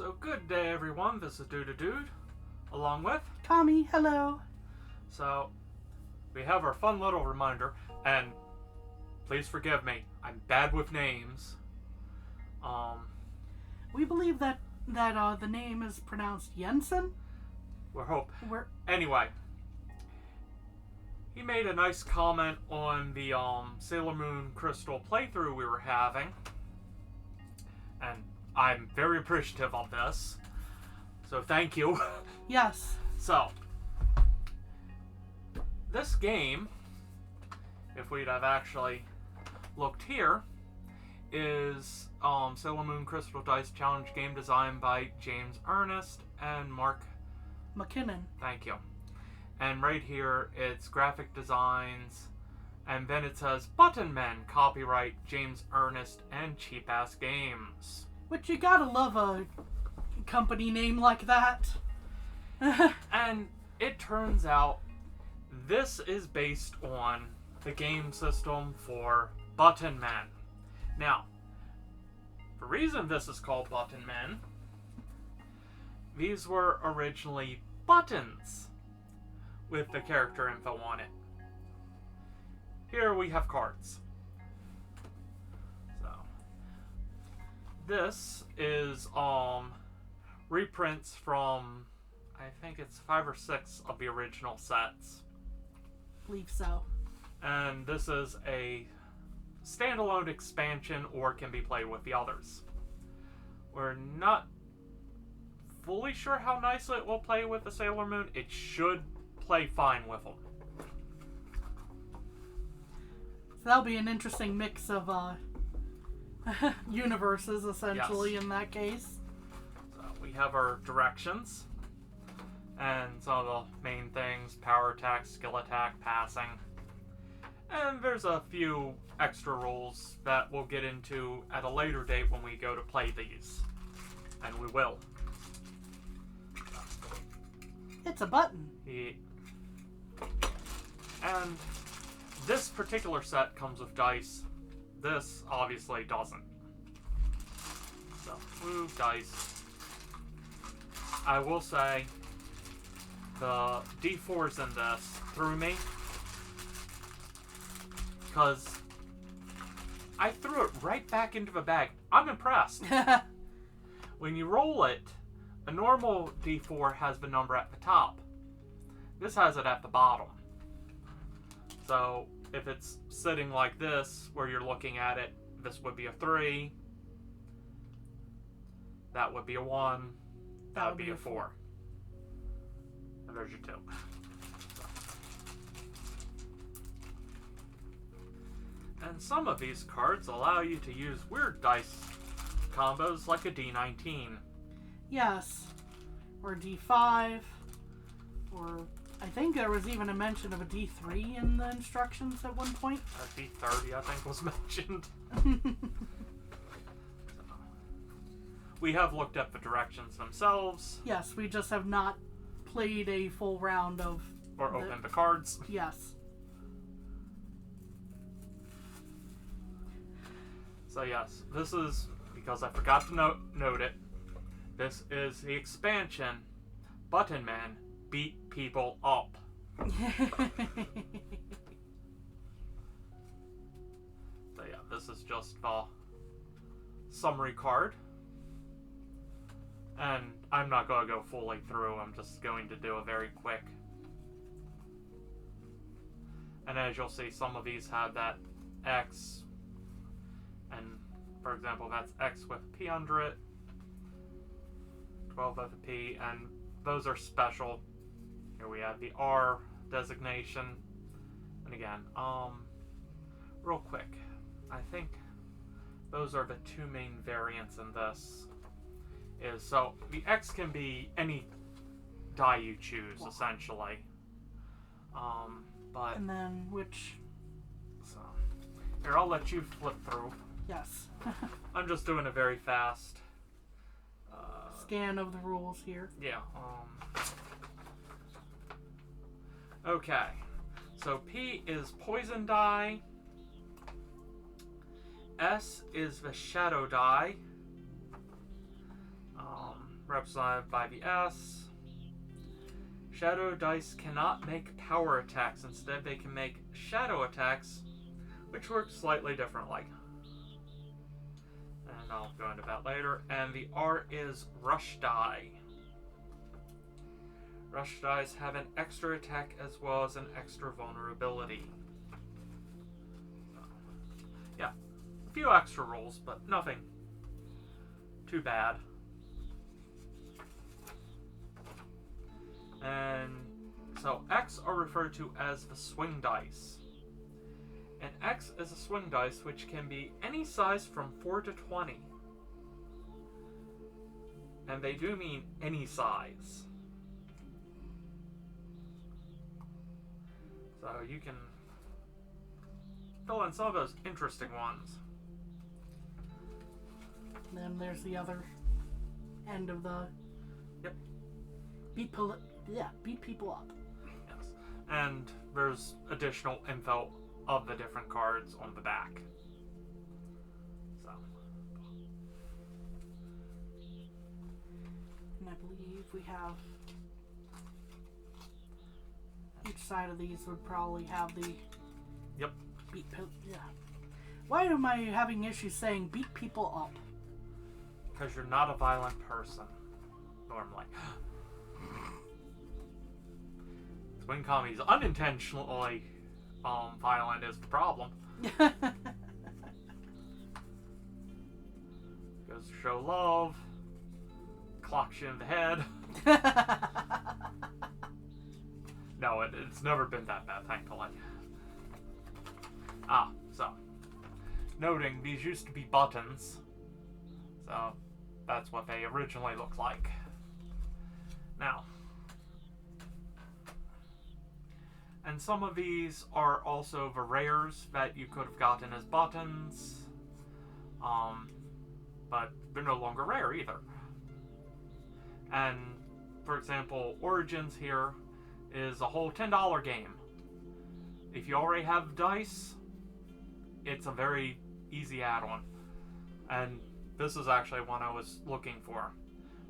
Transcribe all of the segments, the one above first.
So good day everyone, this is Dude, along with... Tommy, hello. So, we have our fun little reminder, and please forgive me, I'm bad with names. We believe that the name is pronounced Jensen. Anyway, he made a nice comment on the Sailor Moon Crystal playthrough we were having, and I'm very appreciative of this, so thank you. Yes. So, this game, if we'd have actually looked here, is Sailor Moon Crystal Dice Challenge game designed by James Ernest and Mark McKinnon. Thank you. And right here, it's graphic designs, and then it says Button Men, copyright James Ernest and Cheapass Games. Which you gotta love a company name like that. And it turns out this is based on the game system for Button Men. Now, the reason this is called Button Men, these were originally buttons with the character info on it. Here we have cards. So, this is reprints from, I think it's 5 or 6 of the original sets. Believe so. And this is a standalone expansion or can be played with the others. We're not fully sure how nicely it will play with the Sailor Moon. It should play fine with them. So that'll be an interesting mix of universes, essentially, Yes. in that case. So we have our directions and some of the main things: power attack, skill attack, passing. And there's a few extra rules that we'll get into at a later date when we go to play these. And we will. It's a button. And this particular set comes with dice. This obviously doesn't. So, move dice. I will say, the D4s in this threw me, because I threw it right back into the bag. I'm impressed. When you roll it, a normal D4 has the number at the top. This has it at the bottom. So if it's sitting like this, where you're looking at it, this would be a 3. That would be a 1. That would be a 4. And there's your 2. And some of these cards allow you to use weird dice combos like a D19. Yes. Or D5. Or I think there was even a mention of a D3 in the instructions at one point. A D30, I think, was mentioned. We have looked at the directions themselves. Yes, we just have not played a full round of... Or opened the cards. Yes. So yes, this is, because I forgot to note it, this is the expansion, Button Men Beat People Up. So yeah, this is just the summary card. And I'm not going to go fully through, I'm just going to do a very quick. And as you'll see, some of these have that X, and for example, that's X with P under it, 12 with a P, and those are special. Here we have the R designation. And again, real quick, I think those are the 2 main variants in this. So the X can be any die you choose, essentially. But and then which... So, here, I'll let you flip through. Yes. I'm just doing a very fast scan of the rules here. Yeah. Okay. So P is poison die. S is the shadow die. represented by the S. Shadow dice cannot make power attacks. Instead, they can make shadow attacks, which work slightly differently. And I'll go into that later. And the R is rush die. Rush dice have an extra attack as well as an extra vulnerability. So, yeah, a few extra rolls, but nothing too bad. And so X are referred to as the swing dice. And X is a swing dice which can be any size from 4 to 20. And they do mean any size. So you can fill in some of those interesting ones. Then there's the other end of the... Yep. Beat people up. Yes. And there's additional info of the different cards on the back. So. And I believe we have... Each side of these would probably have the... Yep. Yeah. Why am I having issues saying beat people up? Because you're not a violent person, normally. When Kami's unintentionally violent is the problem. Goes to show love. Clocks you in the head. No, it's never been that bad, thankfully. So. Noting, these used to be buttons. So, that's what they originally looked like. Now. And some of these are also the rares that you could have gotten as buttons. But they're no longer rare either. And, for example, Origins here is a whole $10 game. If you already have dice, it's a very easy add-on. And this is actually one I was looking for.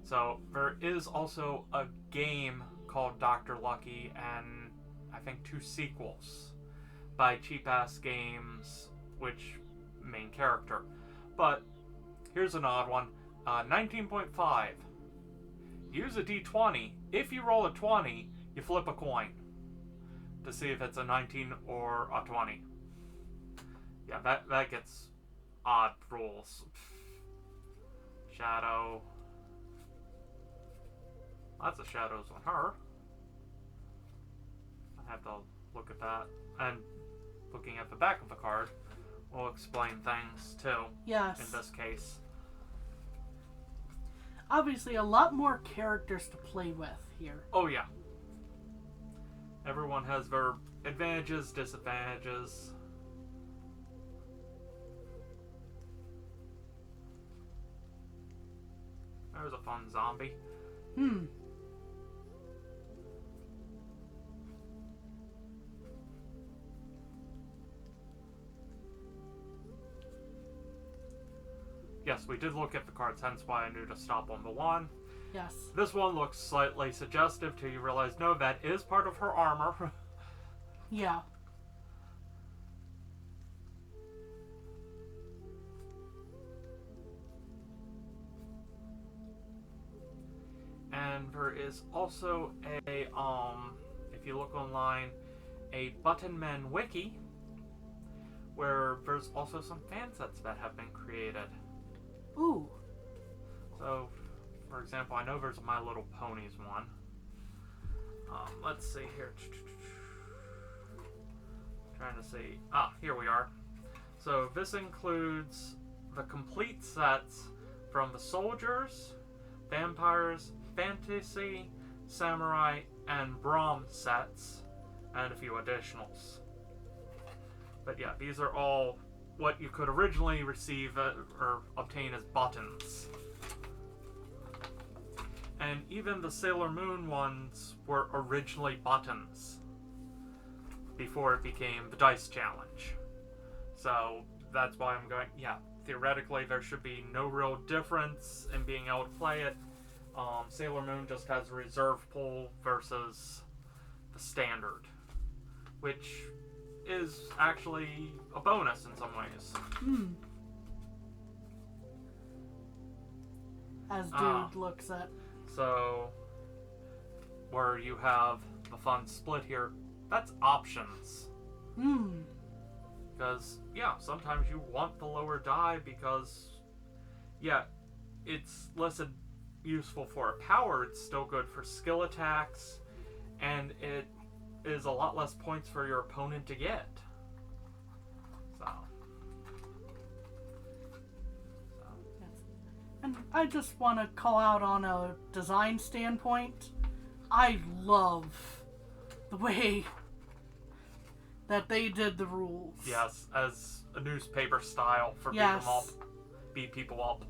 So there is also a game called Dr. Lucky and I think 2 sequels by Cheapass Games, which main character. But here's an odd one. 19.5. Use a d20. If you roll a 20, you flip a coin to see if it's a 19 or a 20. Yeah, that gets odd rules. Shadow. Lots of shadows on her. I have to look at that. And looking at the back of the card will explain things too. Yes. In this case. Obviously, a lot more characters to play with here. Oh yeah. Everyone has their advantages, disadvantages. There's a fun zombie. Yes, we did look at the cards, hence why I knew to stop on the one. Yes. This one looks slightly suggestive till you realize, no, that is part of her armor. Yeah. And there is also a, if you look online, a Buttonman wiki, where there's also some fan sets that have been created. Ooh. So, for example, I know there's a My Little Ponies one. Let's see here. Trying to see. Here we are. So this includes the complete sets from the Soldiers, Vampires, Fantasy, Samurai, and Brahm sets, and a few additionals. But yeah, these are all what you could originally receive or obtain as buttons. And even the Sailor Moon ones were originally buttons before it became the Dice Challenge. So that's why I'm going, yeah, theoretically there should be no real difference in being able to play it, Sailor Moon just has a reserve pool versus the standard, which is actually a bonus in some ways. As Dude looks at. So, where you have the fun split here, that's options. Because, yeah, sometimes you want the lower die because, yeah, it's less useful for a power, it's still good for skill attacks, and it is a lot less points for your opponent to get. So. And I just want to call out on a design standpoint. I love the way that they did the rules. Yes, as a newspaper style for beat people up.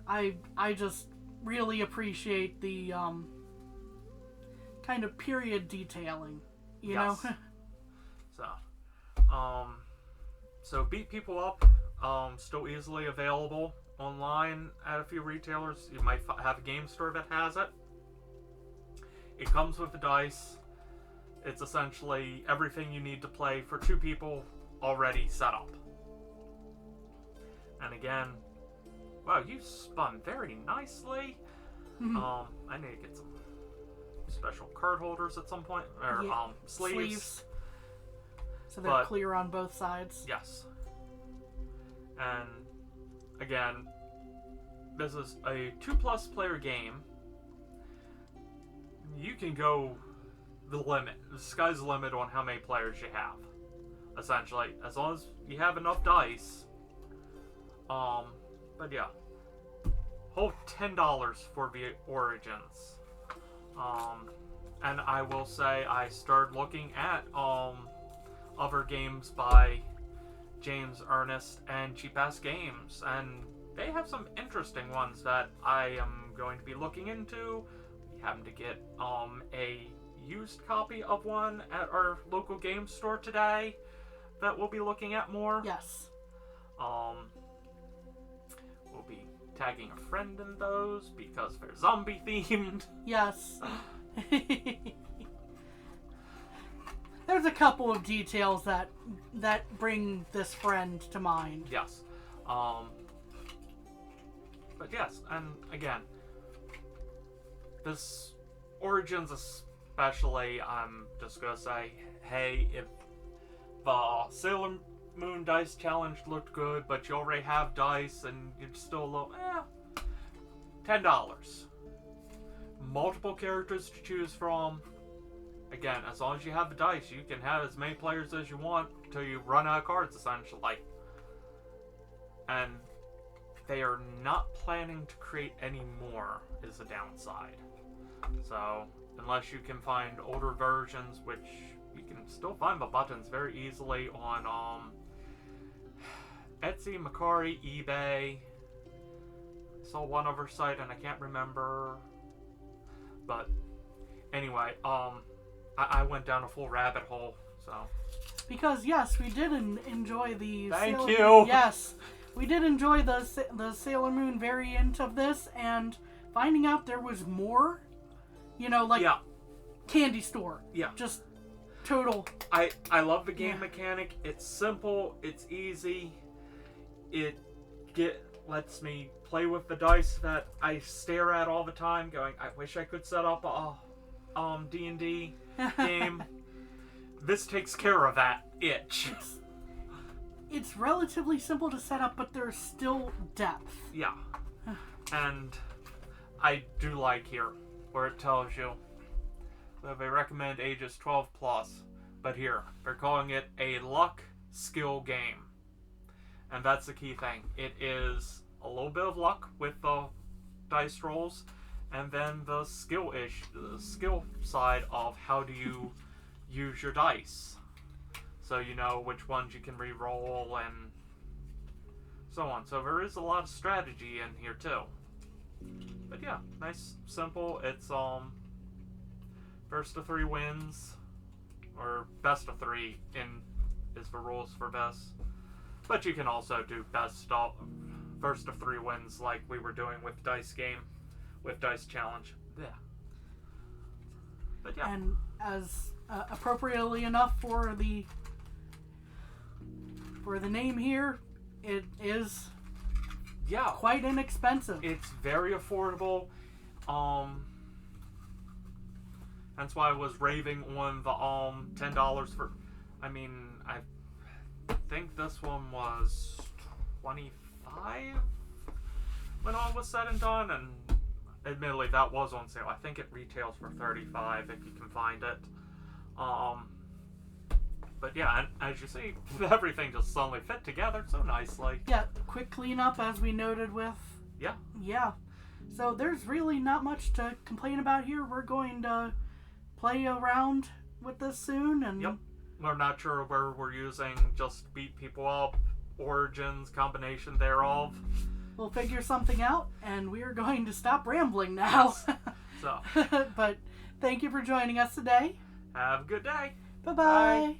I just really appreciate the kind of period detailing, you know? So beat people up, still easily available online at a few retailers. You might have a game store that has it. It comes with the dice. It's essentially everything you need to play for 2 people already set up. And again, wow, you spun very nicely. I need to get some special card holders at some point, or sleeves. So they're clear on both sides. Yes. And again, this is a 2+ player game. You can go the limit. The sky's the limit on how many players you have. Essentially, as long as you have enough dice. But yeah, whole $10 for the Origins. And I will say I started looking at other games by James Ernest and Cheapass Games, and they have some interesting ones that I am going to be looking into. We happen to get a used copy of one at our local game store today that we'll be looking at more. Yes. We'll be tagging a friend in those because they're zombie themed. Yes. There's a couple of details that bring this friend to mind. Yes. But yes, and again, this Origins especially, I'm just gonna say, hey, if the Sailor Moon Dice Challenge looked good, but you already have dice and you're still a little, $10. Multiple characters to choose from. Again, as long as you have the dice, you can have as many players as you want until you run out of cards, essentially. And they are not planning to create any more, is the downside. So, unless you can find older versions, which you can still find the buttons very easily on Etsy, Mercari, eBay. I saw one other site and I can't remember. But anyway, I went down a full rabbit hole, so. Because yes, we did enjoy the. Thank you. Yes, we did enjoy the Sailor Moon variant of this, and finding out there was more. You know, like candy store. Yeah. Just total. I love the game mechanic. It's simple. It's easy. It lets me play with the dice that I stare at all the time, going, I wish I could set up a D&D game. This takes care of that itch. It's relatively simple to set up, but there's still depth. Yeah. And I do like here where it tells you that they recommend ages 12+, but here they're calling it a luck skill game. And that's the key thing. It is a little bit of luck with the dice rolls, and then the skill side of how do you use your dice. So you know which ones you can re-roll and so on. So there is a lot of strategy in here too. But yeah, nice, simple. It's first to 3 wins, or best of 3 is the rules for best. But you can also do best of first of 3 wins like we were doing with Dice Challenge. Yeah. But yeah. And as appropriately enough for the name here, it is quite inexpensive. It's very affordable. That's why I was raving on the $10 for. I mean, I think this one was $25 when all was said and done, and admittedly that was on sale. I think it retails for $35 if you can find it. But yeah, and as you see, everything just suddenly fit together so nicely. Yeah, quick cleanup as we noted with. Yeah. Yeah. So there's really not much to complain about here. We're going to play around with this soon, and yep. We're not sure where we're using just beat people up, origins, combination thereof. We'll figure something out, and we are going to stop rambling now. Yes. So. But thank you for joining us today. Have a good day. Bye-bye. Bye.